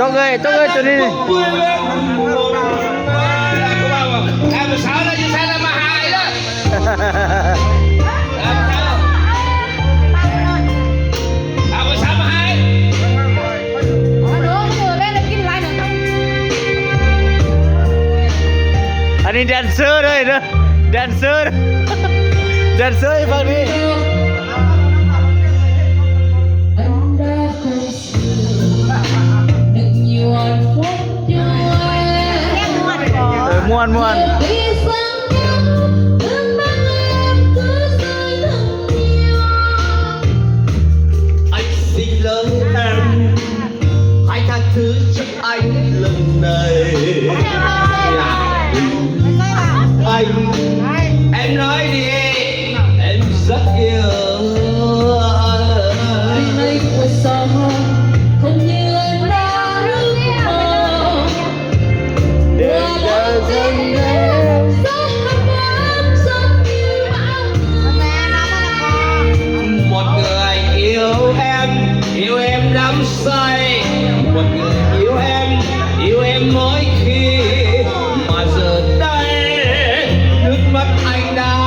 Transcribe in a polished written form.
Chốc ơi, cho đi. Em sao nó như sao mà hại đó. Sao mà hại? Anh đi dancer đây đó. Dancer. Dancer bang đi. Muôn. Anh xin lỗi em, hãy tha thứ cho anh lần này. Em nói đi, em rất yêu. Anh ấy của sao không như em đã ước mơ. Để chờ dần em. Rất hạnh phúc, rất như bão mưa. Một người yêu em đắm say. Một người yêu em mỗi khi mà giờ đây nước mắt anh đã